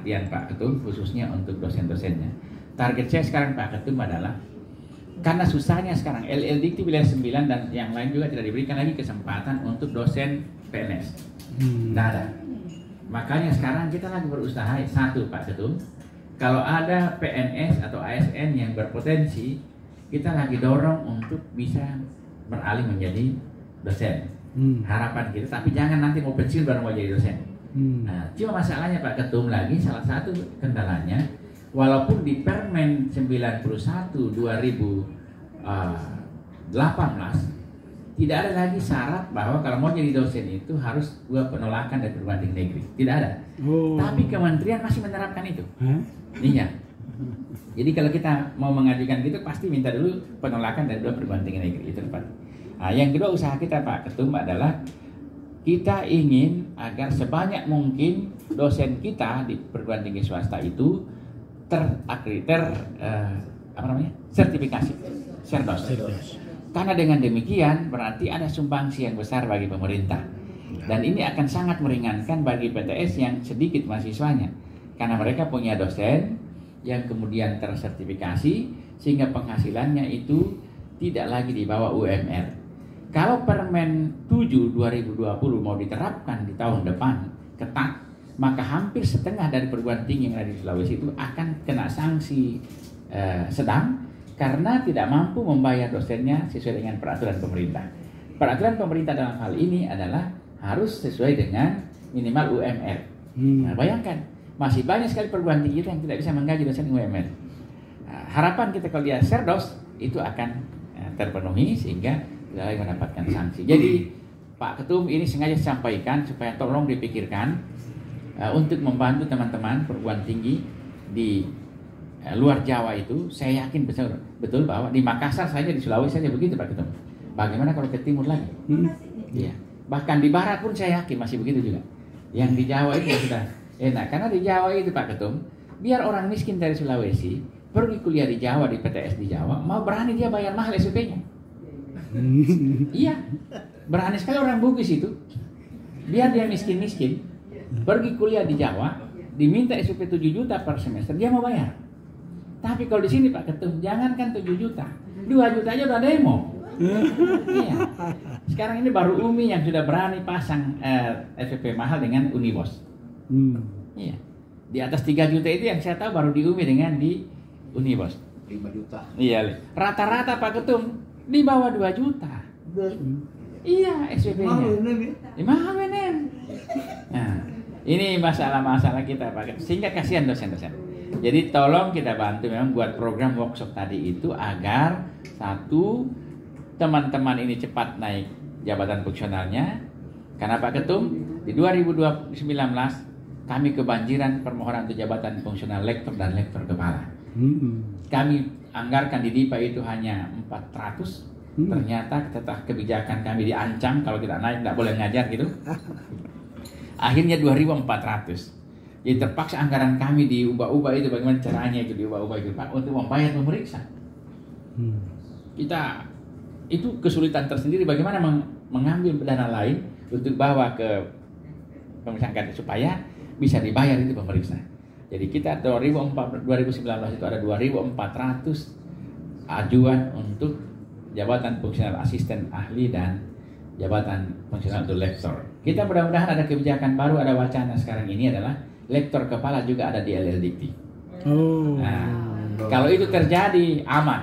perhatian Pak Ketum khususnya untuk dosen-dosennya. Target saya sekarang Pak Ketum adalah karena susahnya sekarang LLDikti wilayah 9 dan yang lain juga tidak diberikan lagi kesempatan untuk dosen PNS. Tidak ada. Makanya sekarang kita lagi berusaha satu Pak Ketum, kalau ada PNS atau ASN yang berpotensi, kita lagi dorong untuk bisa beralih menjadi dosen. Harapan kita, tapi jangan nanti mau pensiun baru mau jadi dosen. Nah, cuma masalahnya Pak Ketum lagi salah satu kendalanya, walaupun di Permen 91 2018 tidak ada lagi syarat bahwa kalau mau jadi dosen itu harus 2 penolakan dari perguruan tinggi negeri. Tidak ada. Tapi kementerian masih menerapkan itu. Iya. Jadi kalau kita mau mengajukan gitu pasti minta dulu penolakan dari 2 perguruan tinggi negeri. Itu tempat. Nah, yang kedua usaha kita Pak Ketum adalah kita ingin agar sebanyak mungkin dosen kita di perguruan tinggi swasta itu sertifikasi Serdos. Karena dengan demikian berarti ada sumbangsi yang besar bagi pemerintah. Dan ini akan sangat meringankan bagi PTS yang sedikit mahasiswanya. Karena mereka punya dosen yang kemudian tersertifikasi sehingga penghasilannya itu tidak lagi di bawah UMR. Kalau Permen 7 2020 mau diterapkan di tahun depan ketat, maka hampir setengah dari perguruan tinggi yang ada di Sulawesi itu akan kena sanksi sedang karena tidak mampu membayar dosennya sesuai dengan peraturan pemerintah. Peraturan pemerintah dalam hal ini adalah harus sesuai dengan minimal UMR. Nah, bayangkan, masih banyak sekali perguruan tinggi yang tidak bisa menggaji dosen UMR. Nah, harapan kita kalau dia Serdos itu akan terpenuhi sehingga tidak mendapatkan sanksi. Jadi Pak Ketum ini sengaja sampaikan supaya tolong dipikirkan untuk membantu teman-teman perguruan tinggi di luar Jawa itu. Saya yakin betul bahwa di Makassar saja, di Sulawesi saja begitu Pak Ketum. Bagaimana kalau ke timur lagi? Iya. Bahkan di barat pun saya yakin masih begitu juga. Yang di Jawa itu sudah enak. Karena di Jawa itu Pak Ketum, biar orang miskin dari Sulawesi pergi kuliah di Jawa, di PTS di Jawa, mau berani dia bayar mahal SPP-nya. Iya. Berani sekali orang Bugis itu. Biar dia miskin-miskin, pergi kuliah di Jawa, diminta SPP 7 juta per semester, dia mau bayar. Tapi kalau di sini Pak Ketum, jangankan 7 juta, 2 juta aja udah demo. Iya. Sekarang ini baru UMI yang sudah berani pasang SPP mahal dengan Unibos. Iya. Di atas 3 juta itu yang saya tahu baru di UMI dengan di Unibos. 5 juta. Iya. Rata-rata Pak Ketum di bawah 2 juta. Iya, SPP-nya. Mahal bener. Nah, ini masalah-masalah kita Pak Ketum. Sehingga kasihan dosen-dosen. Jadi tolong kita bantu memang buat program workshop tadi itu agar satu, teman-teman ini cepat naik jabatan fungsionalnya. Karena Pak Ketum di 2019 kami kebanjiran permohonan untuk jabatan fungsional lektor dan lektor kepala. Kami anggarkan di DIPA itu hanya 400. Ternyata setelah kebijakan kami diancam kalau tidak naik tidak boleh ngajar gitu. Akhirnya 2.400. Jadi terpaksa anggaran kami diubah-ubah itu. Bagaimana caranya itu diubah-ubah itu Pak untuk membayar pemeriksa. Kita itu kesulitan tersendiri bagaimana mengambil dana lain untuk bawa ke pemeriksaan supaya bisa dibayar itu pemeriksa. Jadi kita 2019 itu ada 2.400 ajuan untuk jabatan fungsional asisten ahli dan jabatan fungsional untuk lektor. Kita mudah-mudahan ada kebijakan baru, ada wacana sekarang ini adalah lektor kepala juga ada di LLDikti. Kalau itu terjadi aman.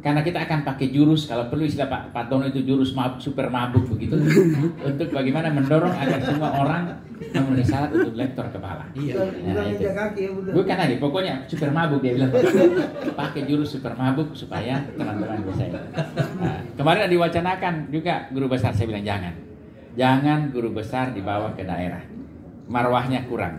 Karena kita akan pakai jurus, kalau perlu istilah Pak Tono itu jurus super mabuk begitu, untuk bagaimana mendorong agar semua orang memenuhi syarat untuk lektor kepala. Bukan tadi, pokoknya super mabuk dia bilang. Pakai jurus super mabuk supaya teman-teman bisa. Nah, kemarin diwacanakan juga guru besar, saya bilang jangan guru besar dibawa ke daerah, marwahnya kurang.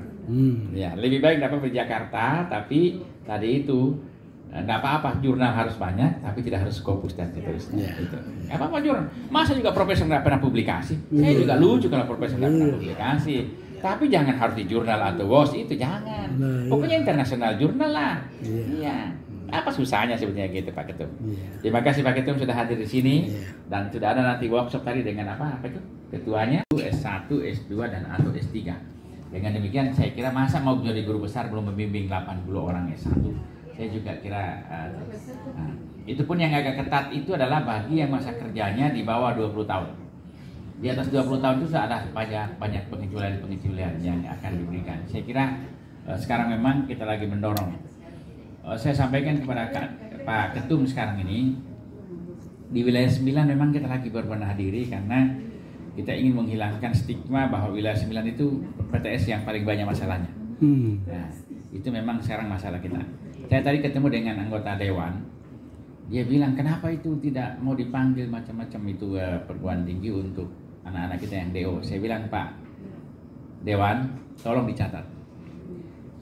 Ya, lebih baik dapat di Jakarta, tapi tadi itu nggak apa-apa, jurnal harus banyak, tapi tidak harus Scopus dan seterusnya. Itu. Nggak apa-apa jurnal. Masa juga profesor nggak pernah publikasi? Saya juga lucu kalau profesor nggak pernah publikasi. Tapi jangan harus di jurnal atau WOS itu jangan. Pokoknya internasional jurnal lah. Iya. Apa susahnya sebetulnya gitu Pak Ketum? Terima kasih Pak Ketum sudah hadir di sini dan sudah ada nanti workshop tadi dengan apa itu? Ketuanya S1, S2 dan atau S3. Dengan demikian saya kira masa mau jadi guru besar belum membimbing 80 orang S1. Saya juga kira itu pun yang agak ketat itu adalah bagi yang masa kerjanya di bawah 20 tahun. Di atas 20 tahun itu sudah ada banyak pengecualian yang akan diberikan. Saya kira sekarang memang kita lagi mendorong. Saya sampaikan kepada Pak Ketum sekarang ini, di wilayah 9 memang kita lagi berbenah diri karena kita ingin menghilangkan stigma bahwa wilayah 9 itu PTS yang paling banyak masalahnya. Nah, itu memang sekarang masalah kita. Saya tadi ketemu dengan anggota dewan, dia bilang kenapa itu tidak mau dipanggil macam-macam itu perguruan tinggi untuk anak-anak kita yang DO. Saya bilang, Pak Dewan, tolong dicatat.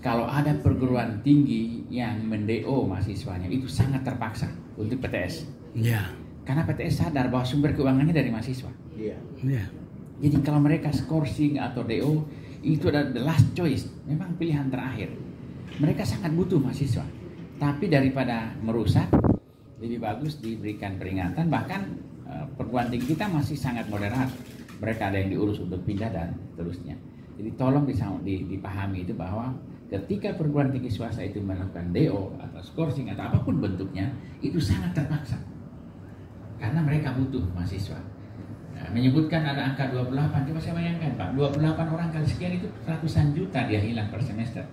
Kalau ada perguruan tinggi yang mendeo mahasiswanya itu sangat terpaksa untuk PTS. Ya. Karena PTS sadar bahwa sumber keuangannya dari mahasiswa. Ya. Jadi kalau mereka skorsing atau DO itu adalah the last choice, memang pilihan terakhir. Mereka sangat butuh mahasiswa. Tapi daripada merusak, lebih bagus diberikan peringatan. Bahkan perguruan tinggi kita masih sangat moderat. Mereka ada yang diurus untuk pindah dan seterusnya. Jadi tolong dipahami itu bahwa ketika perguruan tinggi swasta itu melakukan DO atau skorsing atau apapun bentuknya, itu sangat terpaksa. Karena mereka butuh mahasiswa. Nah, menyebutkan ada angka 28, coba saya bayangkan Pak, 28 orang kali sekian itu ratusan juta dia hilang per semester.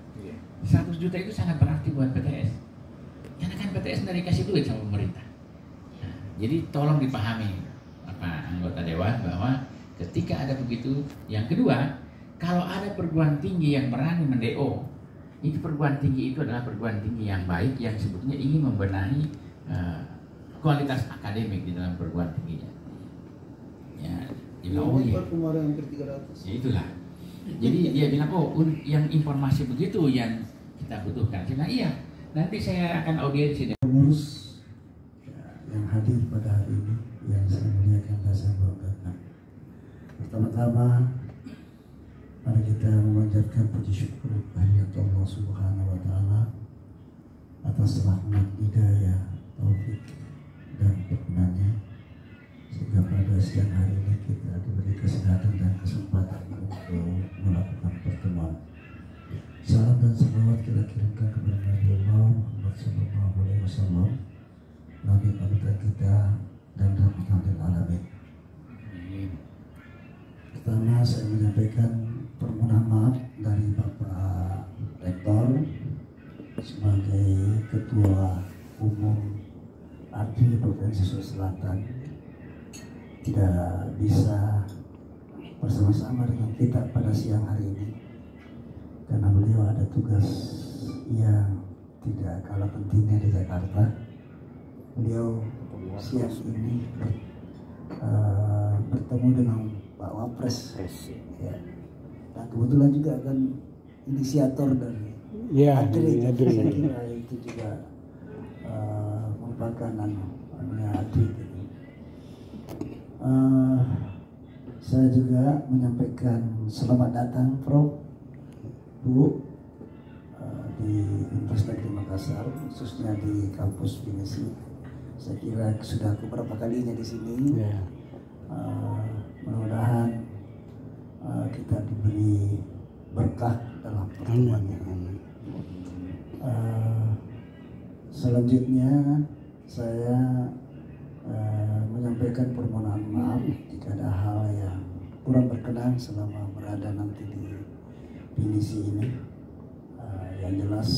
100 juta itu sangat berarti buat PTS. Karena kan PTS dari kasih duit sama pemerintah. Nah, jadi tolong dipahami anggota dewan bahwa ketika ada begitu, yang kedua, kalau ada perguruan tinggi yang berani mendeo, itu perguruan tinggi itu adalah perguruan tinggi yang baik yang sebetulnya ingin membenahi kualitas akademik di dalam perguruan tingginya. Ya, kemarin hampir 300. Ya itulah. Jadi dia bilang, oh yang informasi begitu yang kita butuhkan. Saya bilang, iya, nanti saya akan audiensi. Pengurus yang hadir pada hari ini, yang saya muliakan dan saya banggakan. Pertama-tama, mari kita memanjatkan puji syukur kehadirat Allah Subhanahu wa Ta'ala atas rahmat, hidayah, taufik dan perkenannya, sehingga pada siang hari ini kita diberi kesehatan dan kesempatan untuk melakukan pertemuan. Salam dan salawat kita kirimkan kepada Nabi Allah Muhammad Sallallahu Alaihi Wasallam, Nabi panutan kita dan rahmatan lil alamin. Pertama, saya menyampaikan permohonan maaf dari Bapak Rektor sebagai Ketua Umum ADI Provinsi Sulawesi Selatan tidak bisa bersama-sama dengan kita pada siang hari ini karena beliau ada tugas yang tidak kalah pentingnya di Jakarta. Beliau siang ini bertemu dengan Pak Wapres, ya. Dan kebetulan juga kan inisiator dari ADRI. Saya kira itu juga merupakan ADRI. Saya juga menyampaikan selamat datang Prof, Bu, di Universitas Negeri Makassar, khususnya di kampus Binesi. Saya kira sudah beberapa kalinya di sini. Mudah-mudahan kita diberi berkah dalam pertemuan ini. Selanjutnya saya menyampaikan permohonan maaf jika ada hal yang kurang berkenan selama berada nanti di Binesi ini. Yang jelas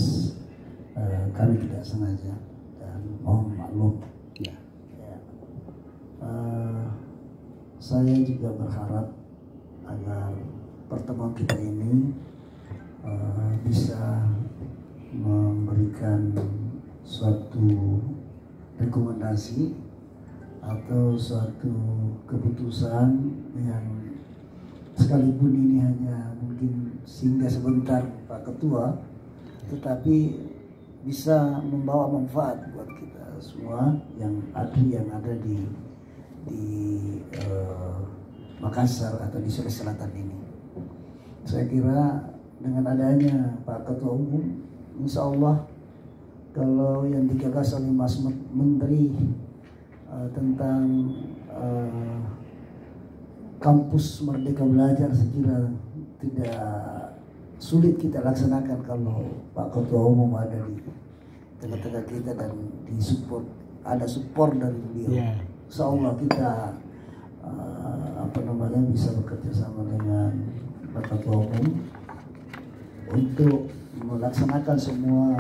kami tidak sengaja dan mohon maklum. Saya juga berharap agar pertemuan kita ini bisa memberikan suatu rekomendasi atau suatu keputusan yang sekalipun ini hanya mungkin singgah sebentar Pak Ketua, tetapi bisa membawa manfaat buat kita semua yang ada di Makassar atau di Sulawesi Selatan ini. Saya kira dengan adanya Pak Ketua Umum, insya Allah kalau yang digagas oleh Mas Menteri tentang kampus Merdeka Belajar, saya kira tidak sulit kita laksanakan kalau Pak Ketua Umum ada di tengah-tengah kita dan ada support dari beliau. Insya Allah kita bisa bekerja sama dengan Pak Ketua Umum untuk melaksanakan semua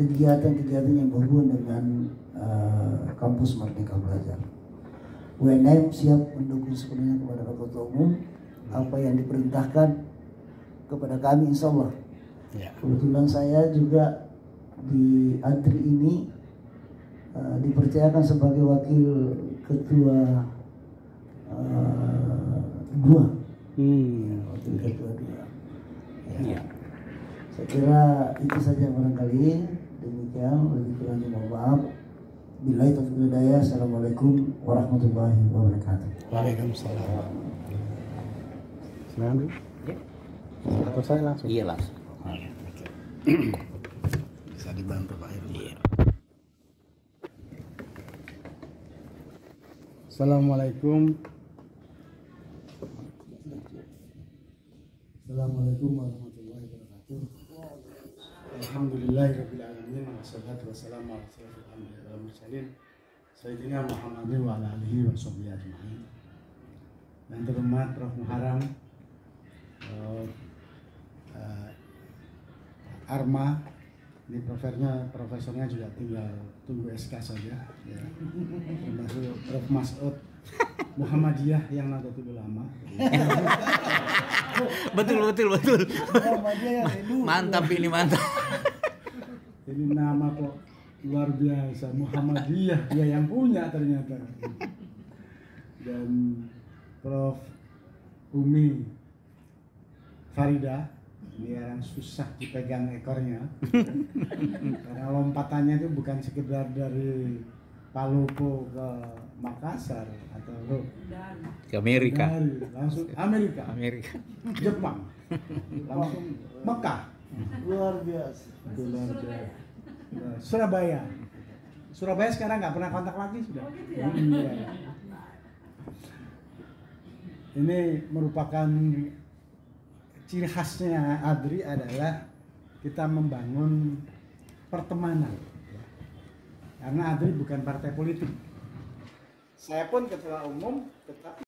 kegiatan-kegiatan yang berhubungan dengan kampus Merdeka Belajar. UNM siap mendukung sepenuhnya kepada Pak Ketua Umum apa yang diperintahkan kepada kami, insya Allah. Kebetulan saya juga di ADRI ini dipercayakan sebagai wakil ketua dua. Wakil ketua dua. Saya kira itu saja barangkali. Demikian, lebih kurangnya mohon maaf. Billahi taufiq wal hidayah. Assalamualaikum warahmatullahi wabarakatuh. Waalaikumsalam. Silakan. Atau saya langsung? Iya langsung. Bisa dibantu Pak Heru. Iya. Assalamualaikum. Assalamualaikum warahmatullahi wabarakatuh. Alhamdulillahirabbil alamin wassalatu wassalamu ala asyrofil anbiya'i wal mursalin sayyidina Muhammadin wa ala alihi wa sahbihi ajmain. Yang terhormat Prof Muharram, Arma, ini profesornya juga tinggal tunggu SK saja, ya. Termasuk Prof Mas'ud Muhammadiyah yang Nahdlatul Ulama. Betul. Mantap ini, mantap. Ini nama kok luar biasa, Muhammadiyah, dia yang punya ternyata. Dan Prof Umi Farida, dia yang susah dipegang ekornya karena lompatannya itu bukan sekedar dari Palopo ke Makassar atau Ke Amerika. Langsung Amerika, Jepang, langsung Mekah. Luar biasa. Surabaya sekarang nggak pernah kontak lagi sudah. Iya. Ini merupakan ciri khasnya ADRI adalah kita membangun pertemanan. Karena ADRI bukan partai politik. Saya pun ketua umum, tetapi